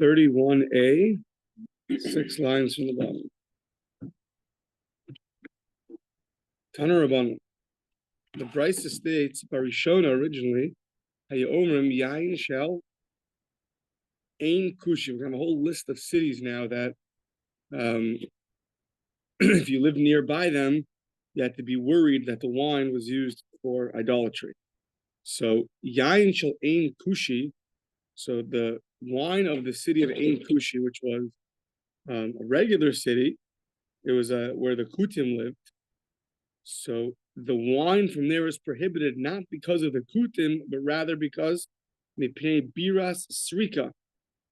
31a, 6 lines from the bottom. Tana Rabbanan. The Brisa states, Barishona originally, Hayomrim Yain Shel Ein Kushi. We have a whole list of cities now that if you live nearby them, you had to be worried that the wine was used for idolatry. So Yain Shel Ein Kushi, so the wine of the city of Ein Kushi, which was a regular city, it was where the Kutim lived. So the wine from there is prohibited not because of the Kutim, but rather because Mipnei Biras Srika.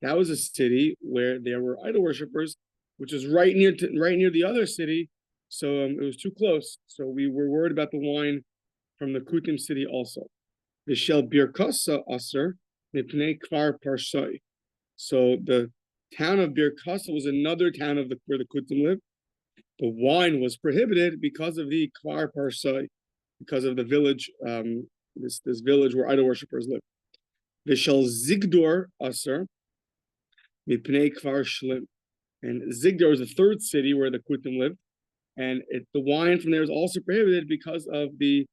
That was a city where there were idol worshippers, which is right near the other city. So it was too close. So we were worried about the wine from the Kutim city also. Vishel Birkasa Aser Mipnei Kvar Parsoi. So the town of Birkasa was another town of where the Kutim lived. The wine was prohibited because of the Kvar Parsoi, because of the village, this village where idol worshippers live. Vishel Zigdor Aser Mipnei Kvar Shlim. And Zigdor is the third city where the Kutim lived. And the wine from there is also prohibited because of the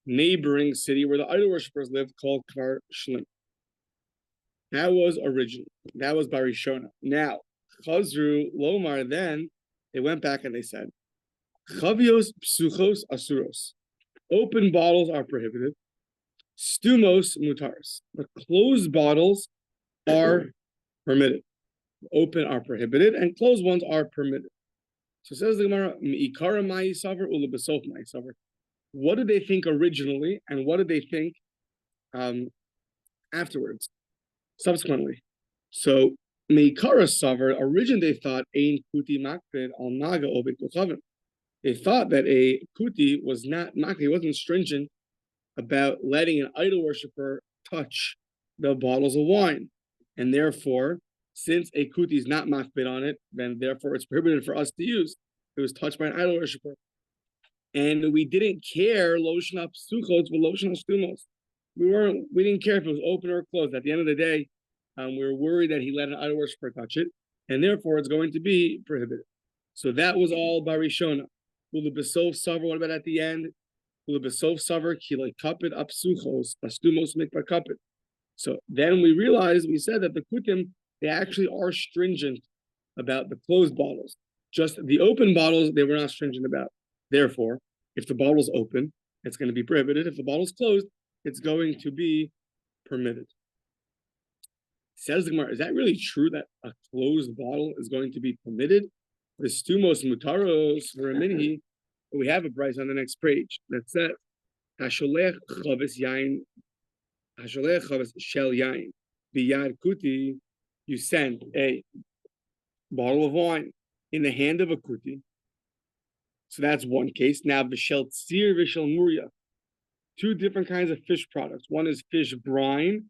neighboring city where the idol worshippers lived, called Kvar Shlim. That was original. That was Barishona. Now, Chazru Lomar, then they went back and they said, Chavios psuchos asuros. Open bottles are prohibited. Stumos mutaris. The closed bottles are permitted. Open are prohibited, and closed ones are permitted. So says the Gemara, Mi'ikara ma'i savar ula besof ma'i savar. What did they think originally, and what did they think afterwards, subsequently? So Meikara savar, originally they thought ein kuti makpid al naga obek kuchavim. They thought that a kuti was not makpid, he wasn't stringent about letting an idol worshiper touch the bottles of wine, and therefore, since a kuti is not makpid on it, then therefore it's prohibited for us to use. It was touched by an idol worshiper, and we didn't care loshna psuchos but loshna stumos. We didn't care if it was open or closed. At the end of the day, we were worried that he let an idol worshiper touch it, and therefore it's going to be prohibited. So that was all Barishona. Ula besof savar. What about at the end? Ula besof savar kilei kapit apsuchos astumos mikbar kapit. So then we realized, we said that the kutim, they actually are stringent about the closed bottles. Just the open bottles, they were not stringent about. Therefore, if the bottle's open, it's going to be prohibited. If the bottle's closed, it's going to be permitted. Says the Gemara, is that really true that a closed bottle is going to be permitted? The stumos mutaros v'ramini, we have a price on the next page that says, Hasholech chavis yain, Hasholech chavis shel yain, biyad kuti, you send a bottle of wine in the hand of a kuti. So that's one case. Now, v'shel tzir v'shel muria, two different kinds of fish products. One is fish brine,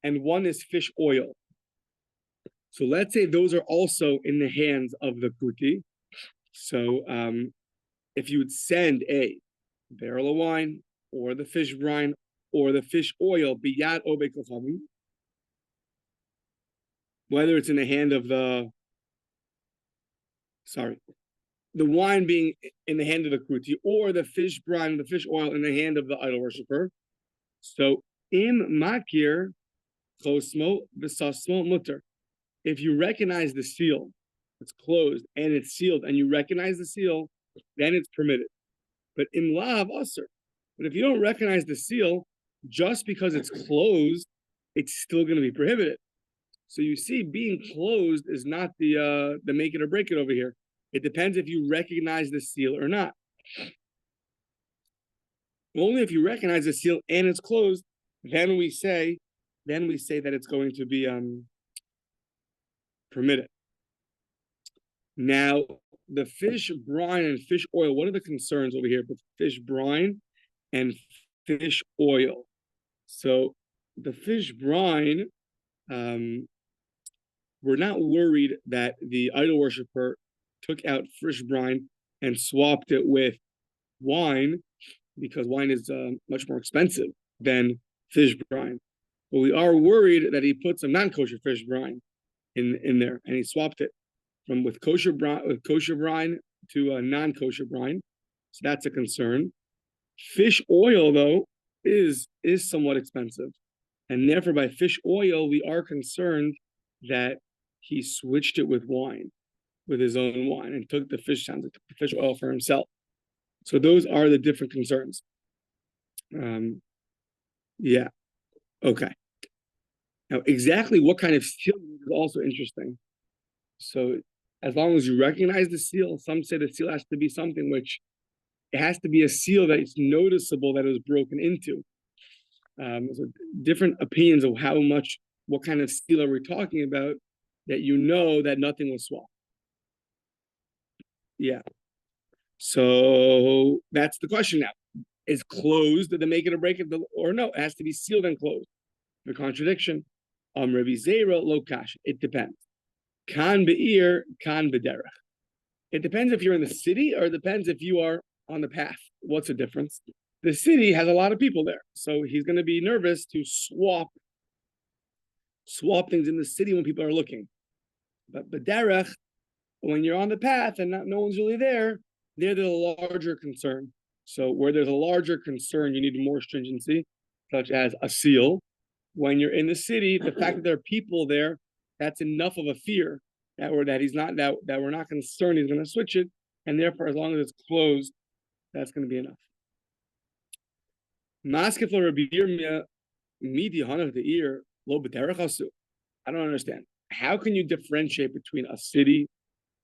and one is fish oil. So let's say those are also in the hands of the kuti. So if you would send a barrel of wine, or the fish brine, or the fish oil, biyad obek l'chavim, whether it's in the hand of the wine being in the hand of the kuti, or the fish brine, the fish oil in the hand of the idol worshiper. So im makir chosmo v'sasmo mutter. If you recognize the seal, it's closed and it's sealed, and you recognize the seal, then it's permitted. But im lav aser. But if you don't recognize the seal, just because it's closed, it's still going to be prohibited. So you see, being closed is not the make it or break it over here. It depends if you recognize the seal or not. Only if you recognize the seal and it's closed, then we say that it's going to be permitted. Now, the fish brine and fish oil, what are the concerns over here with fish brine and fish oil? So the fish brine, we're not worried that the idol worshiper took out fish brine and swapped it with wine, because wine is much more expensive than fish brine. But we are worried that he put some non-kosher fish brine. in there, and he swapped it from with kosher brine to a non-kosher brine. So that's a concern. Fish oil, though, is somewhat expensive, and therefore by fish oil we are concerned that he switched it with wine, with his own wine, and took the fish oil for himself. So those are the different concerns. Yeah. Okay. Now, exactly what kind of seal is also interesting. So, as long as you recognize the seal, some say the seal has to be something which it has to be a seal that it's noticeable that it was broken into. So different opinions of what kind of seal are we talking about, that you know that nothing was swapped. Yeah. So that's the question now. Is closed, did they make it or break it, or no? It has to be sealed and closed. The contradiction. Rabbi Zera lo kash. It depends. Kan be'ir, kan b'derech. It depends if you're in the city, or it depends if you are on the path. What's the difference? The city has a lot of people there, so he's going to be nervous to swap things in the city when people are looking. But b'derech, when you're on the path and no one's really there, there's a larger concern. So where there's a larger concern, you need more stringency, such as a seal. When you're in the city, the fact that there are people there, that's enough of a fear that we're not concerned he's going to switch it, and therefore, as long as it's closed, that's going to be enough. I don't understand. How can you differentiate between a city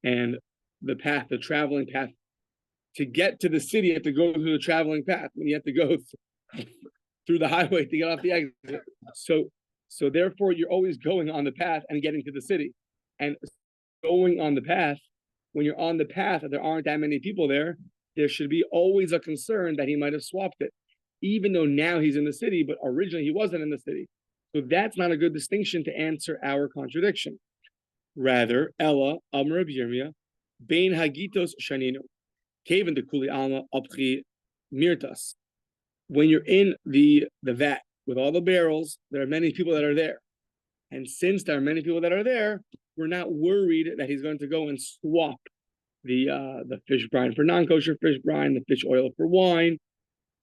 and the path, the traveling path? To get to the city, you have to go through the traveling path, and you have to go through the highway to get off the exit. So therefore, you're always going on the path and getting to the city. And going on the path, when you're on the path and there aren't that many people there, there should be always a concern that he might have swapped it, even though now he's in the city, but originally he wasn't in the city. So that's not a good distinction to answer our contradiction. Rather, Ella, Amr Yirmiyah, Bein Hagitos Shaninu. Kaven de Kuli Alma Apchi Mirtas. When you're in the vat with all the barrels, there are many people that are there. And since there are many people that are there, we're not worried that he's going to go and swap the fish brine for non-kosher fish brine, the fish oil for wine.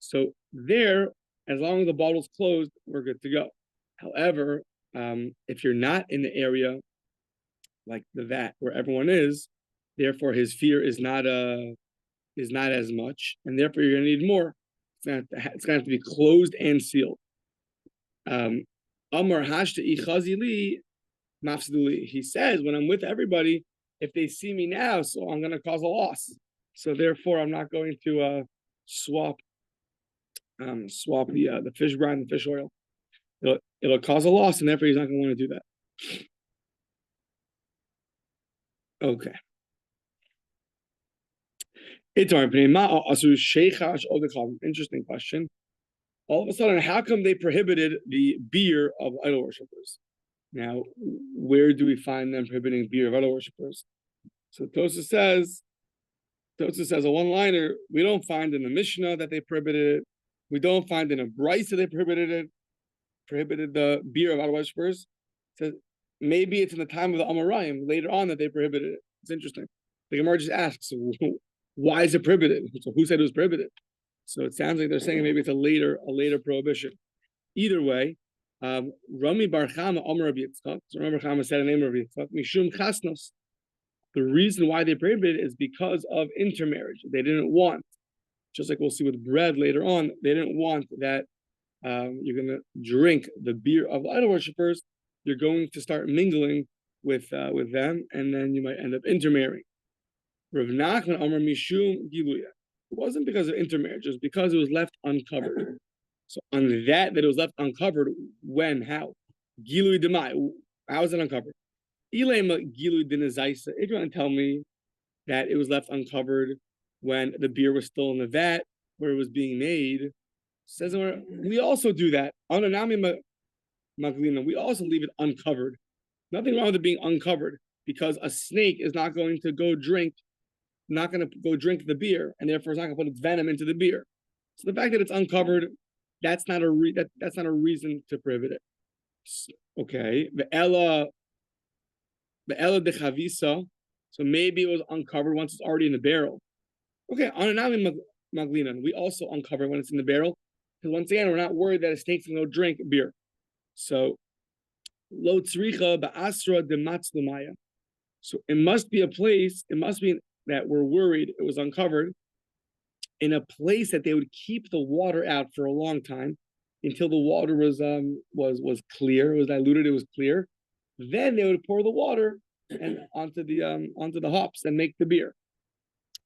So there, as long as the bottle's closed, we're good to go. However, if you're not in the area like the vat where everyone is, therefore his fear is not as much, and therefore you're going to need more. It's going to have to be closed and sealed. Amar hashta ichazili mafsiduli. He says, when I'm with everybody, if they see me now, so I'm going to cause a loss. So therefore, I'm not going to swap the fish brine, the fish oil. It'll cause a loss, and therefore he's not going to want to do that. Okay. Interesting question. All of a sudden, how come they prohibited the beer of idol worshippers? Now, where do we find them prohibiting beer of idol worshippers? So Tosafos says a one-liner. We don't find in the Mishnah that they prohibited it. We don't find in a Brisa that they prohibited the beer of idol worshippers. So maybe it's in the time of the Amoraim later on that they prohibited it. It's interesting. The Gemara just asks, why is it prohibited? So who said it was prohibited? So it sounds like they're saying maybe it's a later prohibition. Either way, Rami Bar Chama Amar Rabbi Yitzchak. So remember, Chama said the name of Rabbi Yitzchak. Mishum Chasnos. The reason why they prohibited it is because of intermarriage. They didn't want, just like we'll see with bread later on, they didn't want that you're going to drink the beer of the idol worshippers. You're going to start mingling with them, and then you might end up intermarrying. Rav Nachman Amar Mishum Giluya. It wasn't because of intermarriage, it was because it was left uncovered. So on that it was left uncovered, when, how? Gilui Demai. How is it uncovered? Ilema Gilui Dinazaisa. If you want to tell me that it was left uncovered when the beer was still in the vat where it was being made, says we also do that. Ananami Maglina. We also leave it uncovered. Nothing wrong with it being uncovered, because a snake is not going to go drink the beer, and therefore it's not going to put its venom into the beer. So the fact that it's uncovered, that's not a reason to prohibit it. Okay, the Ella the ela de chavisa, so maybe it was uncovered once it's already in the barrel. Okay, ananami maglinan, we also uncover when it's in the barrel, because once again, we're not worried that a snake's going to drink beer. So, lo tzricha ba'asra de matzlumaya. So it must be a place, it must be that we're worried it was uncovered in a place that they would keep the water out for a long time until the water was clear, it was diluted, it was clear. Then they would pour the water and onto the hops and make the beer.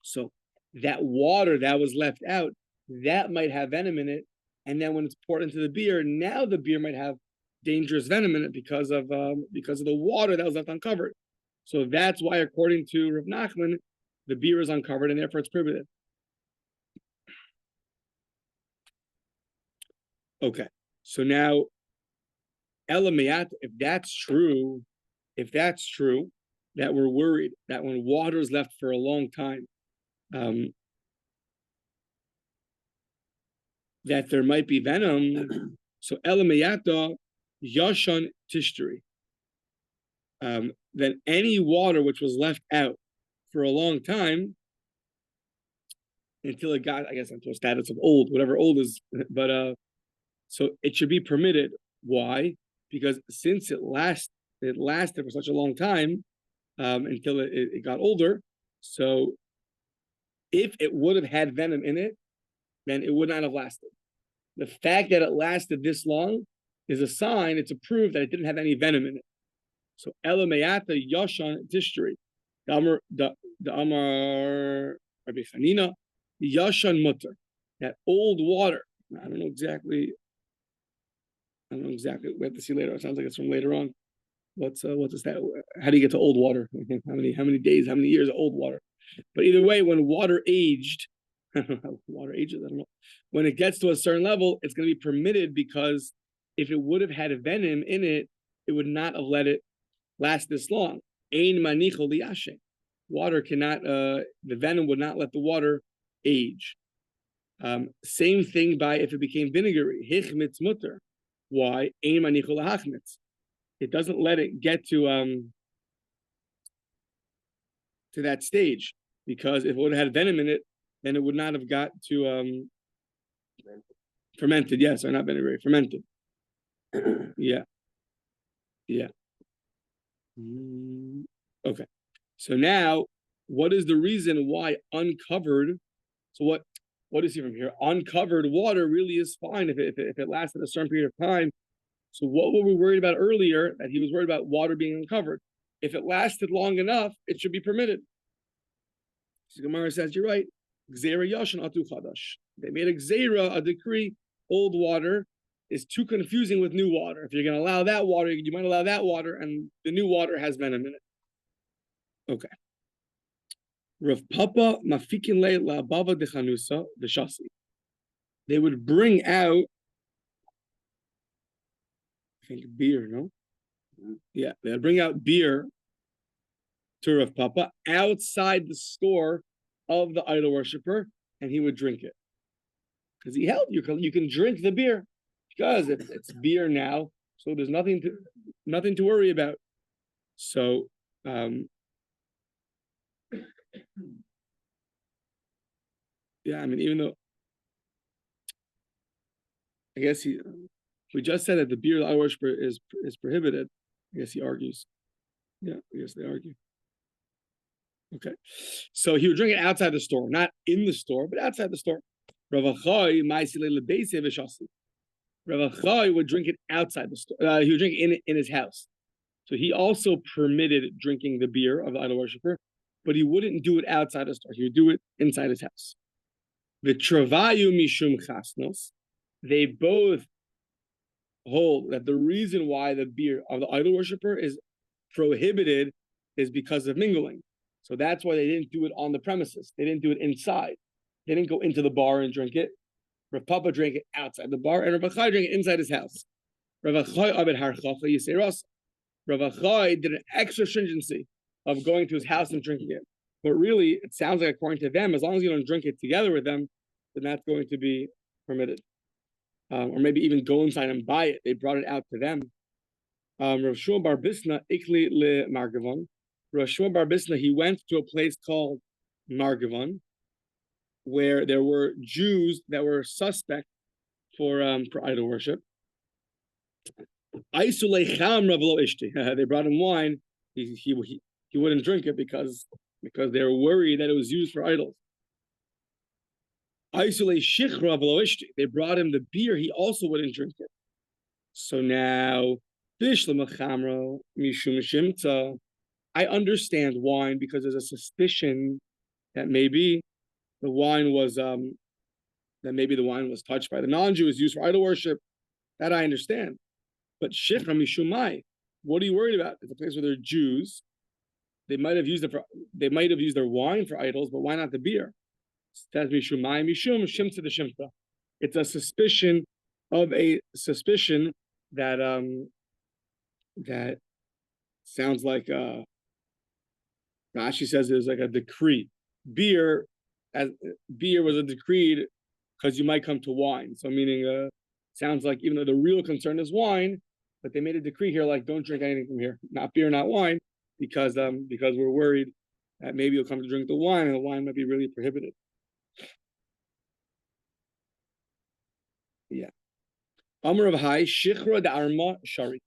So that water that was left out, that might have venom in it, and then when it's poured into the beer, now the beer might have dangerous venom in it because of the water that was left uncovered. So that's why, according to Rav Nachman, the beer is uncovered and therefore it's prohibited. Okay, so now, Elamayat, if that's true, that we're worried that when water is left for a long time, that there might be venom. So Elamayata Yashan Tishtari. Then any water which was left out for a long time until it got, I guess, into a status of old, whatever old is, but so it should be permitted. Why? Because since it lasted for such a long time until it got older, so if it would have had venom in it, then it would not have lasted. The fact that it lasted this long is a sign, it's a proof that it didn't have any venom in it. So Elamayata Yashan Tishtari. The Amar Rabbi Chanina, Yashan Mutter. That old water. I don't know exactly. We have to see later. It sounds like it's from later on. What's that? How do you get to old water? How many days, how many years of old water? But either way, when water aged, I don't know how water ages, I don't know. When it gets to a certain level, it's going to be permitted, because if it would have had a venom in it, it would not have let it last this long. Ein manicho liyashe. Water cannot, the venom would not let the water age. Same thing by if it became vinegary. Hichmitz mutter. Why? Ein manicho lahachmitz. It doesn't let it get to that stage, because if it would have had venom in it, then it would not have got to fermented. Yes, or not vinegary, fermented. Yeah. Okay. So now, what is the reason why uncovered? So what is he from here? Uncovered water really is fine if it lasted a certain period of time. So what were we worried about earlier? That he was worried about water being uncovered. If it lasted long enough, it should be permitted. So Gemara says, you're right. Gzeira yashan atu chadash. They made a gzeira, a decree. Old water is too confusing with new water. If you're going to allow that water, you might allow that water, and the new water has venom in it. Okay. Rav Papa mafikin le la bava de chanusa the shasi. They would bring out, I think, beer, no? Yeah, they'd bring out beer to Rav Papa outside the store of the idol worshiper, and he would drink it. Because he held you can drink the beer, because it's beer now, so there's nothing to worry about. So yeah, I mean, even though I guess we just said that the beer of the idol worshiper is prohibited. I guess he argues. Yeah, I guess they argue. Okay, so he would drink it outside the store, not in the store, but outside the store. Rav Achai would drink it outside the store. He would drink it in his house. So he also permitted drinking the beer of the idol worshiper, but he wouldn't do it outside the store. He would do it inside his house. The travayu mishum chasnos. They both hold that the reason why the beer of the idol worshiper is prohibited is because of mingling. So that's why they didn't do it on the premises. They didn't do it inside. They didn't go into the bar and drink it. Rav Papa drank it outside the bar, and Rav Achai drank it inside his house. Rav Achai did an extra stringency of going to his house and drinking it. But really, it sounds like, according to them, as long as you don't drink it together with them, then that's going to be permitted. Or maybe even go inside and buy it. They brought it out to them. Rav Shua Bar Bisna Ikli le Margavon. Rav Shua Bar Bisna, he went to a place called Margavon, where there were Jews that were suspect for idol worship. They brought him wine. He wouldn't drink it because they were worried that it was used for idols. They brought him the beer. He also wouldn't drink it. So now, I understand wine because there's a suspicion that maybe the wine was touched by the non-Jews, used for idol worship. That I understand. But Shechra Mishumai, what are you worried about? It's a place where there are Jews. They might have used their wine for idols, but why not the beer? That's Mishumai Mishum Shimta the Shimta. It's a suspicion that that sounds like Rashi says there's like a decree. Beer was a decreed because you might come to wine. So meaning sounds like even though the real concern is wine, but they made a decree here like don't drink anything from here, not beer, not wine, because we're worried that maybe you'll come to drink the wine and the wine might be really prohibited. Yeah. Amr of Hai Shichra da Arma Shari.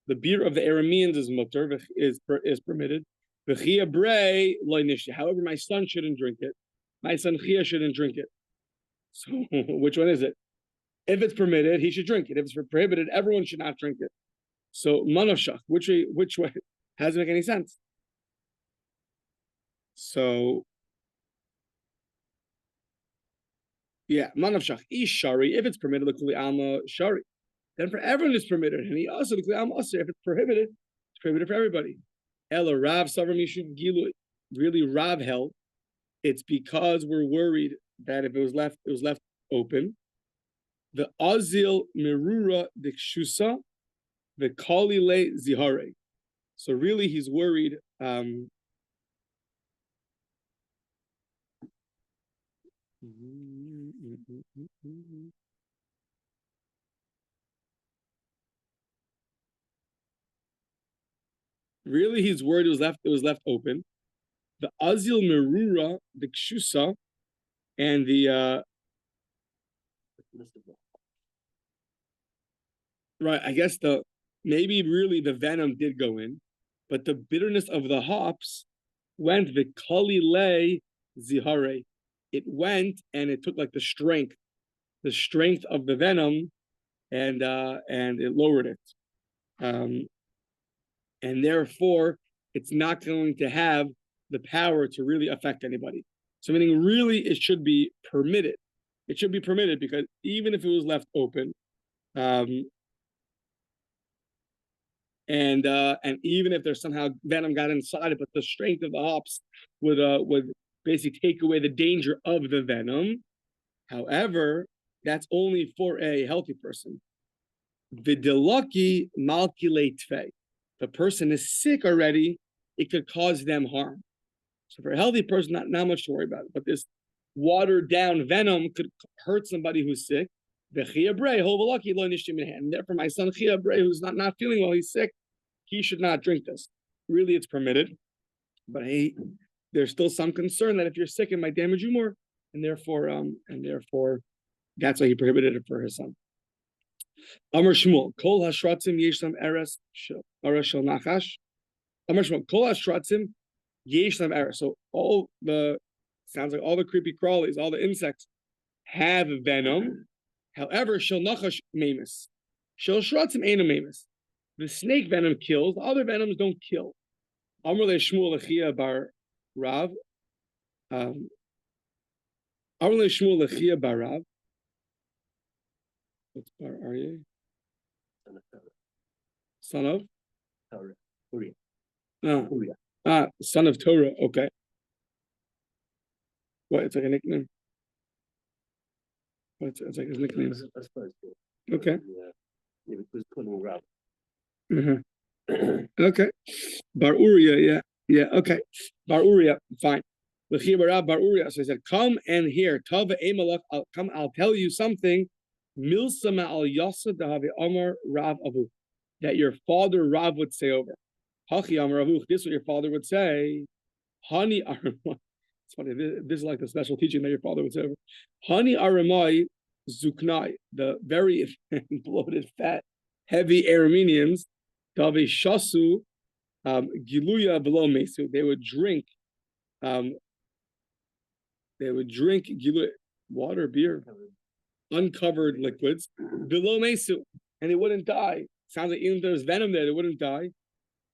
The beer of the Arameans is mutter, is permitted. However, my son shouldn't drink it. My son Chia shouldn't drink it. So which one is it? If it's permitted, he should drink it. If it's prohibited, everyone should not drink it. So manavshach, which way? How does it make any sense? So yeah, manavshach ish shari. If it's permitted, l'kuli alma shari. Then for everyone it's permitted, and he also l'kuli alma aser. If it's prohibited for everybody. Ella Rav Savar Mishum Gilu. Really, Rav held it's because we're worried that if it was left open. The Azil Merura Dikshusa, the Kollel Zihare. So really he's worried. Really he's worried it was left open. The Azil Merura Dikshusa and the right, I guess maybe really the venom did go in, but the bitterness of the hops went the Kollel Zihare. It went and it took like the strength of the venom, and it lowered it, and therefore it's not going to have the power to really affect anybody. So meaning really it should be permitted. It should be permitted because even if it was left open, and even if there's somehow venom got inside it, but the strength of the hops would basically take away the danger of the venom. However, that's only for a healthy person. Videlaki malkile tfei. The person is sick already, it could cause them harm. So for a healthy person, not much to worry about. But this watered down venom could hurt somebody who's sick. And therefore, my son Chia Bre, who's not feeling well, he's sick, he should not drink this. Really, it's permitted, but there's still some concern that if you're sick, it might damage you more, and therefore, that's why he prohibited it for his son. Amar Shmuel, Kol Hashratzim Yeshlam Eres Shel Nachash. Amar Shmuel, Kol Hashratzim Yeshlam Eres. So sounds like all the creepy crawlies, all the insects have venom. However, Shel Nachash Mamus. Shel Shratzim Eino Mamus. The snake venom kills, the other venoms don't kill. Amar Le Shmuel Lechia Bar Rav. Amar Le Shmuel Lechia Bar Rav. What's Bar Aryeh? Son of Torah. Son of Torah. Okay. What? It's like a nickname. It's like his nickname. Okay. Yeah, because putting Rav. Okay. Bar Uriah, yeah. Okay. Bar Uriah, fine. L'chia Bar Rav Bar Uriah. So he said, "Come and hear. Tava Emalach. I'll tell you something." Milsama al Yasa Dahavi Amar Rav Avu. that your father Rav would say over. Hachi Amar Ravuch, this is what your father would say. Hani Aramai. It's funny, this is like the special teaching that your father would say over. Hani Aramai Zuknai, the very bloated, fat, heavy Arameans, Dave Shasu, Giluya below Mesu. They would drink Giluya, water, beer, uncovered liquids, below Mesu, and they wouldn't die. Sounds like even if there was venom there, they wouldn't die.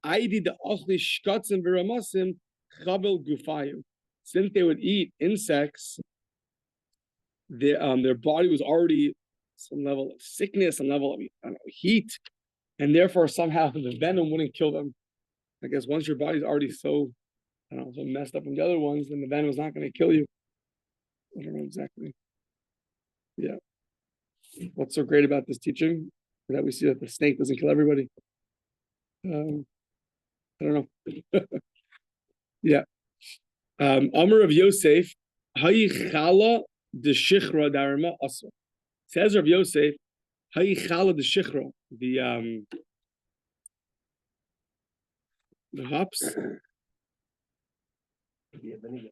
Aidi the Achli Shkatzim Viramasim Chabel Gufayu. Since they would eat insects, their body was already some level of sickness, some level of heat, and therefore somehow the venom wouldn't kill them. I guess once your body's already so messed up from the other ones, then the venom is not going to kill you. I don't know exactly. Yeah. What's so great about this teaching? That we see that the snake doesn't kill everybody. I don't know. Yeah. Amr of Yosef, Hayichala de Shichra Darama Asr. Says Rav Yosef, Hayichala de Shichra, the hops, the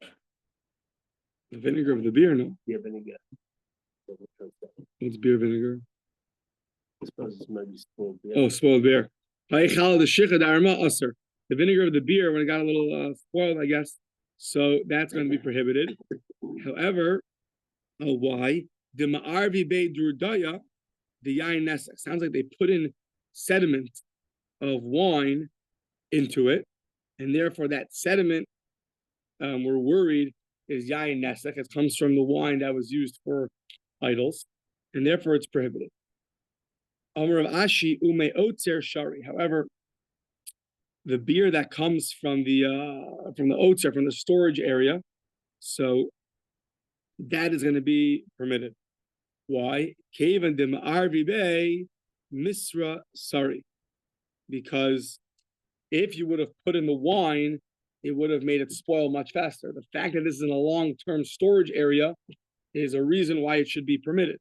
vinegar of the beer, no? Yeah, vinegar. What's beer vinegar? I suppose it's maybe spoiled beer. Oh, spoiled beer. Hayichala de Shichra Darama Asr. The vinegar of the beer when it got a little spoiled, I guess. So that's going to be prohibited. However, why? The ma'arvi be durdaya, the yain nesek. Sounds like they put in sediment of wine into it, and therefore that sediment, we're worried, is yain nesek. It comes from the wine that was used for idols, and therefore it's prohibited. Amar of Ashi ume otzer shari. However, the beer that comes from the otzer, from the storage area, so that is going to be permitted. Why? Kavan de ma'arvi be misra sari. Because if you would have put in the wine, it would have made it spoil much faster. The fact that this is in a long-term storage area is a reason why it should be permitted.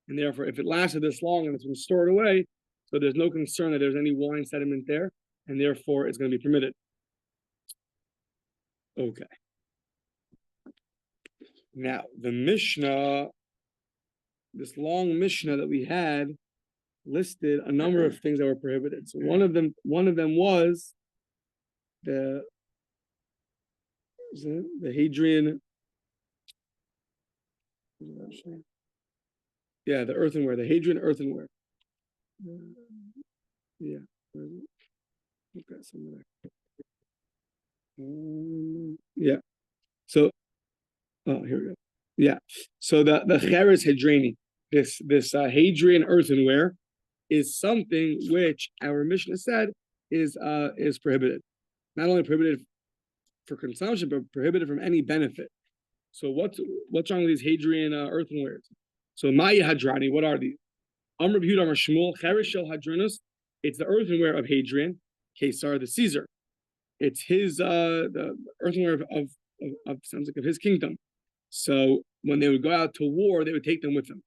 And therefore, if it lasted this long and it's been stored away, so there's no concern that there's any wine sediment there, and therefore it's going to be permitted. Okay. Now, the Mishnah, this long Mishnah that we had, listed a number of things that were prohibited. So one of them was the Hadrian. Yeah, the earthenware, the Hadrian earthenware. Yeah. Okay, somewhere. Yeah. So, oh, here we go. Yeah. So the Cheres Hadrani, this Hadrian earthenware, is something which our Mishnah said is prohibited. Not only prohibited for consumption, but prohibited from any benefit. So what's wrong with these Hadrian earthenwares? So Maya Hadrani, what are these? Amr B'Yehuda Amar Shmuel, Cheres Shel Hadranus. It's the earthenware of Hadrian, Caesar, the Caesar. It's his the earthenware of sounds like of his kingdom. So when they would go out to war, they would take them with them,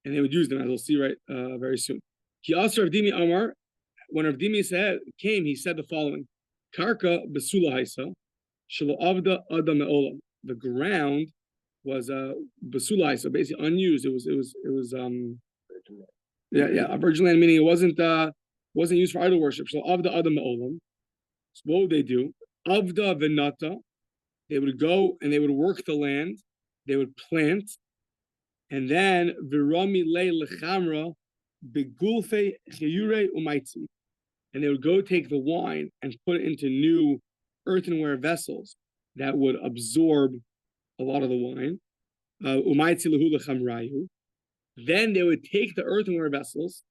and they would use them, as we'll see very soon. He also Rav Dimi Amar, when Rav Dimi came, he said the following: Karka besula haisa, shelo avda adam me'olam. The ground was besula haisa, basically unused. It was a virgin land, meaning it wasn't used for idol worship. So avda adam me'olam. So what would they do? Avda venata. They would go and they would work the land. They would plant, and then virami le lechamra begulfe chiyure umaitzi, and they would go take the wine and put it into new earthenware vessels that would absorb a lot of the wine. Umaitzi lehu lechamrayu. Then they would take the earthenware vessels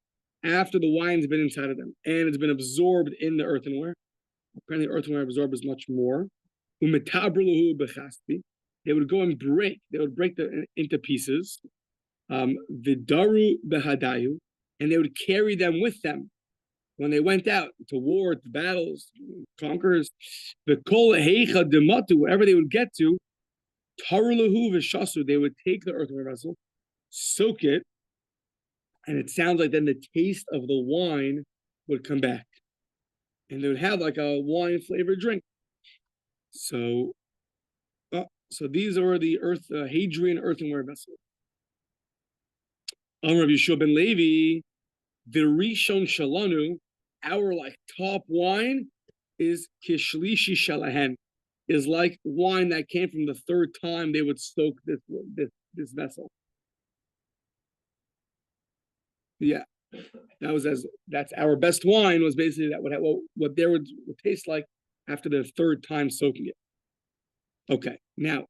after the wine's been inside of them and it's been absorbed in the earthenware. Apparently, earthenware absorbs much more. They would go and break. They would break them into pieces. Vidaru behadayu, and they would carry them with them when they went out to war, to battles, conquerors. The kol heicha dematu, wherever they would get to, tarulahu v'shasu, they would take the earthenware vessel, soak it, and it sounds like then the taste of the wine would come back, and they would have like a wine flavored drink. So these are the Hadrian earthenware vessels. Rabbi Yeshua ben Levi, the Rishon Shalanu, our like top wine is Kishlishi Shalahen, is like wine that came from the third time they would soak this vessel. Yeah, that's our best wine, was basically that what they would taste like after the third time soaking it. Okay, now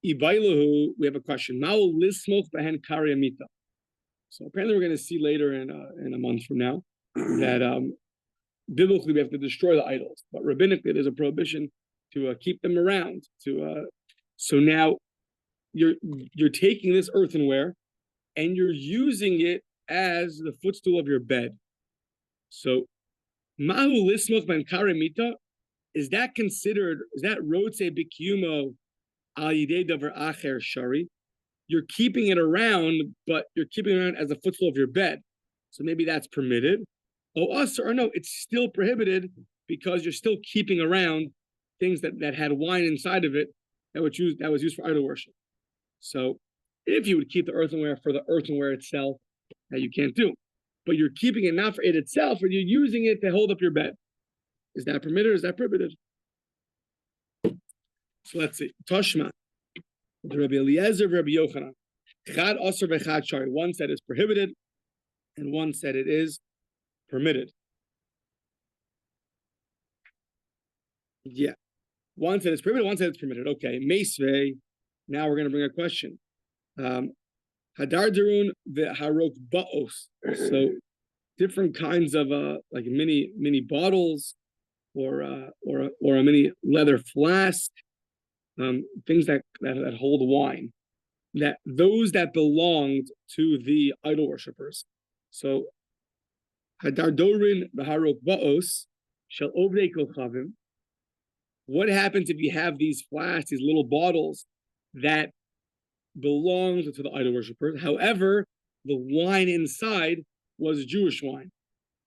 Ibailahu, we have a question. Ma'u lismoch behen kariyamita. So apparently we're going to see later in a month from now that biblically we have to destroy the idols, but rabbinically there's a prohibition to keep them around. So now you're taking this earthenware and you're using it as the footstool of your bed. So mahu lismoch ben karimita, is that rotse bikiyumo al yidei davar acher shari? You're keeping it around, but you're keeping it around as a footstool of your bed. So maybe that's permitted. Or no, it's still prohibited because you're still keeping around things that had wine inside of it that was used for idol worship. So if you would keep the earthenware for the earthenware itself, that you can't do. But you're keeping it not for it itself, or you're using it to hold up your bed. Is that permitted or is that prohibited? So let's see. Toshma. The Rabbi Eliezer, Rabbi Yochanan. Chad Osir v'chad Shari. One said it's prohibited, and one said it is permitted. Yeah. One said it's prohibited, one said it's permitted. Okay. Meisvei. Now we're going to bring a question. Hadardarun v'harok ba'os. So different kinds of like mini bottles or a mini leather flask. Things that hold wine, those that belonged to the idol worshippers. So, Hadardorin b'harok ba'os shall ovdei kochavim. What happens if you have these flasks, these little bottles that belonged to the idol worshippers? However, the wine inside was Jewish wine.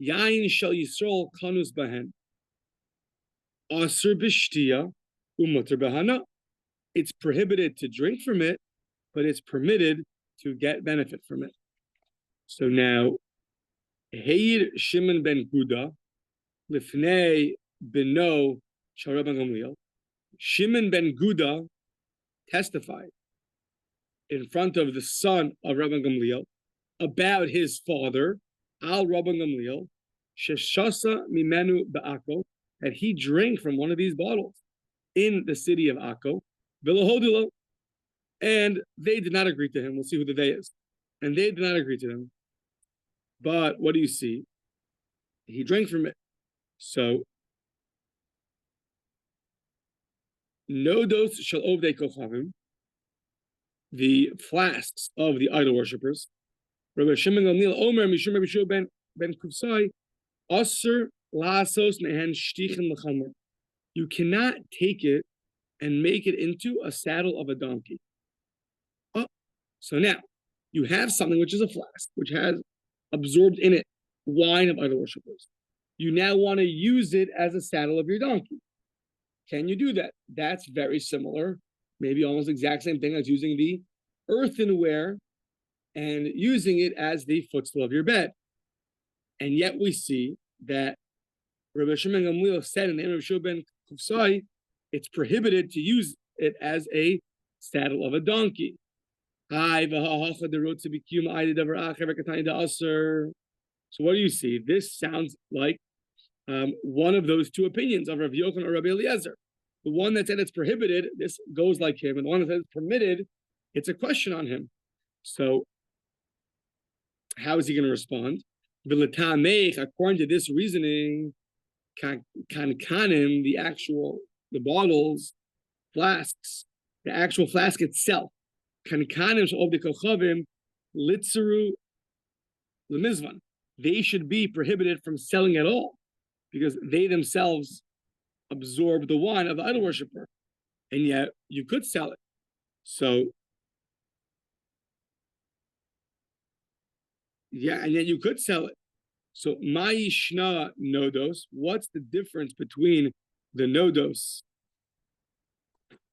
Yain shel Yisrael kanus bahen. Asur b'shtiya u'muter b'hana. It's prohibited to drink from it, but it's permitted to get benefit from it. So now, Heir Shimon ben Guda, Lifnei beno shel Rabban Gamliel. Shimon ben Guda testified in front of the son of Rabban Gamliel about his father, Al Rabban Gamliel, Sheshasa mimenu ba'ako, that he drank from one of these bottles in the city of Akko. And they did not agree to him. We'll see who the they is. And they did not agree to him. But what do you see? He drank from it. So, no dos shall ovdei kochavim, the flasks of the idol worshippers. Rabbi Shimon Gamliel Omer Mishum Rabbi Yeshua ben Kusai Asur lasos mehen shtichin l'chamer. You cannot take it and make it into a saddle of a donkey. Oh, so now you have something which is a flask, which has absorbed in it wine of idol worshippers. You now want to use it as a saddle of your donkey. Can you do that? That's very similar, maybe almost exact same thing as using the earthenware and using it as the footstool of your bed. And yet we see that Rabbi Shimon Gamliel said in the name of Yeshua ben Kusai, it's prohibited to use it as a saddle of a donkey. So what do you see? This sounds like one of those two opinions of Rav Yochanan or Rabbi Eliezer. The one that said it's prohibited, this goes like him, and the one that said it's permitted, it's a question on him. So how is he going to respond? According to this reasoning, kankanim, the bottles, flasks, the actual flask itself, kankanim of the kochavim, litzeru lemizvan. They should be prohibited from selling at all because they themselves absorb the wine of the idol worshiper, and yet you could sell it. So, yeah, and yet you could sell it. So Ma'ishna nodos. What's the difference between the nodos?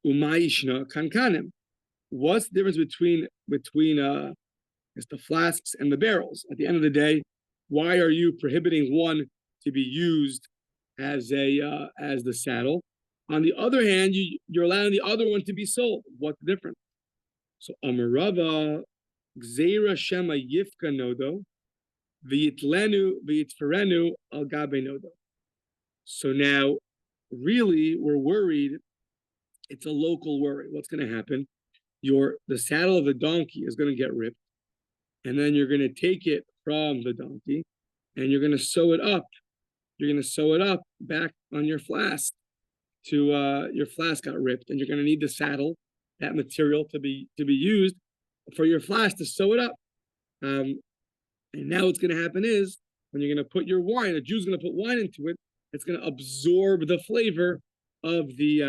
Umayishna kankanim. What's the difference between the flasks and the barrels? At the end of the day, why are you prohibiting one to be used as the saddle? On the other hand, you're allowing the other one to be sold. What's the difference? So Amarava Gzeira Shema Yifka Nodo V'yitferenu Al Gabe Nodo. So now, really, we're worried. It's a local worry. What's going to happen? The saddle of the donkey is going to get ripped, and then you're going to take it from the donkey, and you're going to sew it up. You're going to sew it up back on your flask. Your flask got ripped, and you're going to need the saddle, that material, to be used for your flask to sew it up. And now what's going to happen is when you're going to put your wine, a Jew's going to put wine into it. It's going to absorb the flavor of the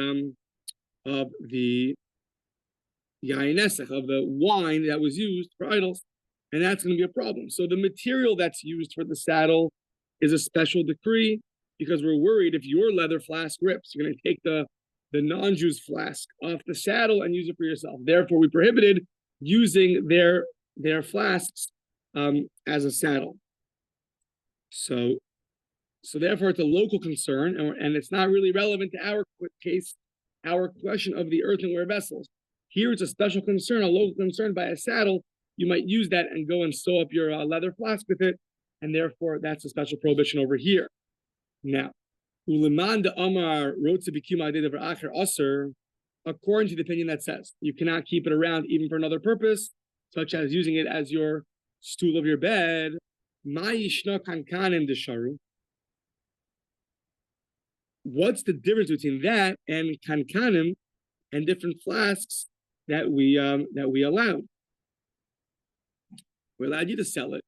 yain nesach, of the wine that was used for idols, and that's going to be a problem. So the material that's used for the saddle is a special decree, because we're worried if your leather flask rips, you're going to take the non-Jew's flask off the saddle and use it for yourself. Therefore, we prohibited using their flasks as a saddle. So therefore, it's a local concern, and it's not really relevant to our case, our question of the earthenware vessels. Here, it's a special concern, a local concern by a saddle. You might use that and go and sew up your leather flask with it, and therefore, that's a special prohibition over here. Now, according to the opinion that says you cannot keep it around even for another purpose, such as using it as your stool of your bed, what's the difference between that and kankanim and different flasks that we allowed? We allowed you to sell it.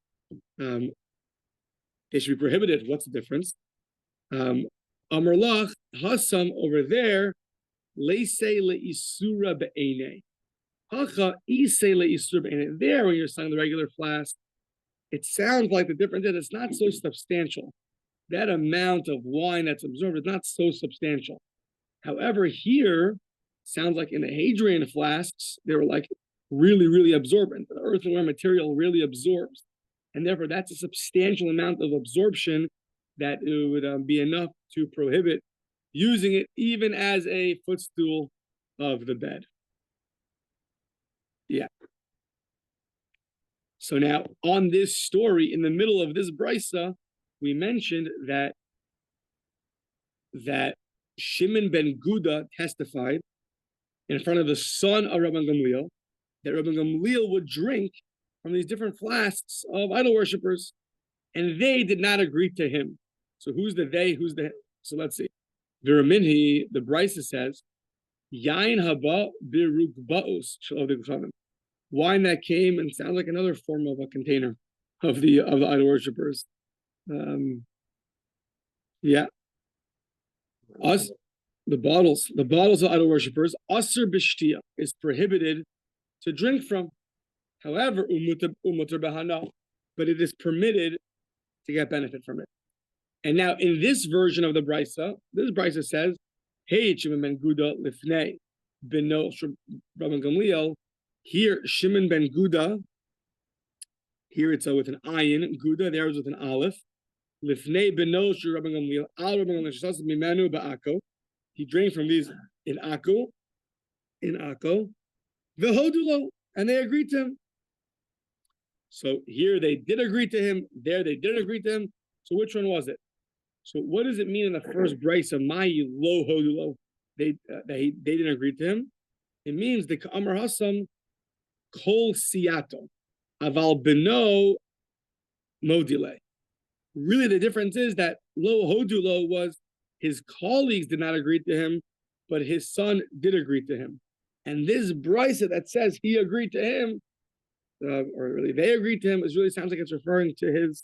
They should be prohibited. What's the difference? Amarlach Hasam over there, Leise leisura be'ene. Hacha ise leisura be'ene. There, when you're selling the regular flask, it sounds like the difference is it's not so substantial. That amount of wine that's absorbed is not so substantial. However, here, sounds like in the Hadrian flasks, they were like really, really absorbent. The earthenware material really absorbs. And therefore, that's a substantial amount of absorption that it would be enough to prohibit using it even as a footstool of the bed. Yeah. So now, on this story, in the middle of this brisa, we mentioned that Shimon ben Guda testified in front of the son of Rabbi Gamliel that Rabbi Gamliel would drink from these different flasks of idol worshippers, and they did not agree to him. So who's the they? Who's the? So let's see. Viraminhi, the brisa says, Yain haba birukbaos shel. Wine that came and sounds like another form of a container of the idol worshippers. Yeah. Us, the bottles of idol worshippers, asr b'shtia is prohibited to drink from. However, umutar behana, but it is permitted to get benefit from it. And now, in this version of the brisa, this brisa says, "Hey, Shimon ben Guda lifnei beno Rabbi Gamliel." Here, Shimon ben Guda. Here it's with an ayin, Guda. There is with an aleph. Lifnei beno Rabbi Gamliel al Rabbi Gamliel shasas mimenu ba'ako. He drank from these in Akko. V'hodulo, and they agreed to him. So here they did agree to him. There they didn't agree to him. So which one was it? So what does it mean in the first brisa? Ma'i lo hodulo. They didn't agree to him. It means the ka'amar hasam kol siyato aval beno modile. Really, the difference is that lo hodulo was his colleagues did not agree to him, but his son did agree to him. And this brisa that says he agreed to him, or really they agreed to him, it really sounds like it's referring to his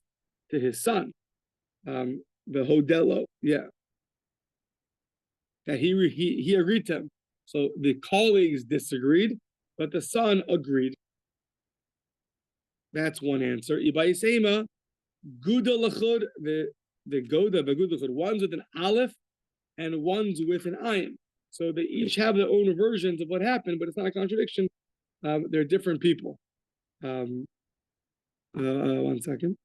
son, the hodelo, yeah. That he agreed to him. So the colleagues disagreed, but the son agreed. That's one answer. Ibayisema, Guda Lachud, the Goda, the Guda Lachud, one's with an Aleph and one's with an Ayin. So they each have their own versions of what happened, but it's not a contradiction. They're different people. 1 second.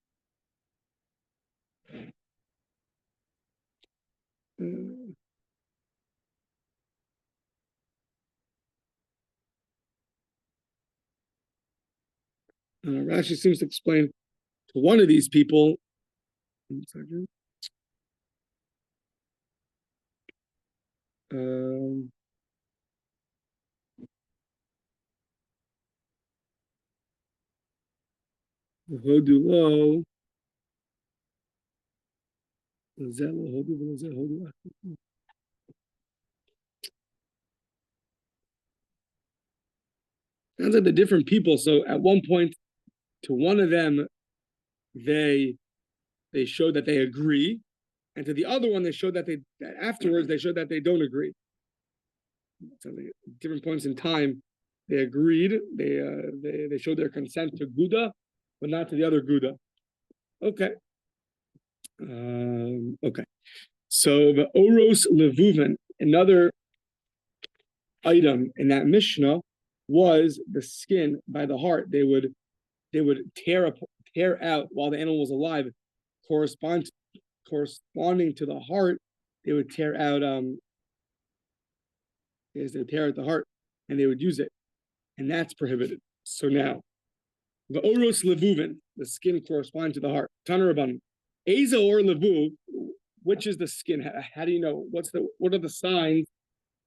Rashi seems to explain to one of these people. 1 second. Hodu lo. Sounds like the different people. So at one point, to one of them, they showed that they agree, and to the other one, they showed that afterwards they showed that they don't agree. So at different points in time, they agreed. They showed their consent to Guda, but not to the other Guda. Okay. Okay. So the Oros Levuven, another item in that Mishnah, was the skin by the heart. They would tear out while the animal was alive, corresponding to the heart. They would tear out they would tear out the heart and they would use it, and that's prohibited. So now the Oros Levuven, the skin corresponding to the heart. Tana Rabbanan, Eza or Levuv, which is the skin? How do you know? What are the signs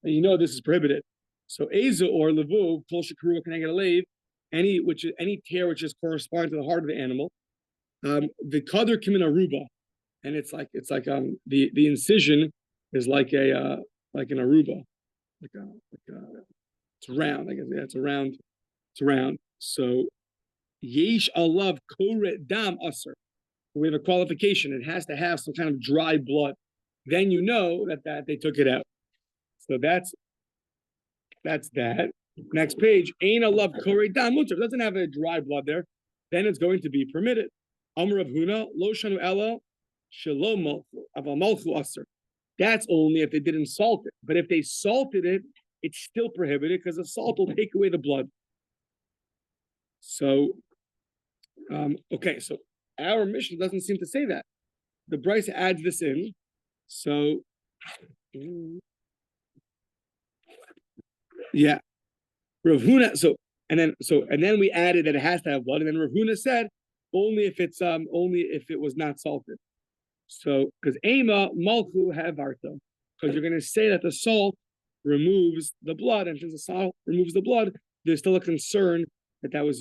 that you know this is prohibited? So Eza or Levuv, Kol Shekruah Keneged Alev, any tear which is corresponding to the heart of the animal. The Kader Kimin Aruba, and it's like the incision is like an aruba, it's round. I guess it's round. It's round. So Yesh Alav Kore Dam Aser. We have a qualification. It has to have some kind of dry blood. Then you know that they took it out. So that's that. Next page. Ain Alav Kore Dam Mutar. Doesn't have a dry blood there. Then it's going to be permitted. Amr Rav Huna Lo Shanu Ella Shalom Malchu Aval Malchu Aser. That's only if they didn't salt it. But if they salted it, it's still prohibited because the salt will take away the blood. So, okay, so our Mishnah doesn't seem to say that. The Bryce adds this in. So, yeah, Rav Huna. And then we added that it has to have blood. And then Rav Huna said only if it was not salted. So, because Ema Malchu Havarta, because you're going to say that the salt removes the blood, and since the salt removes the blood, there's still a concern that was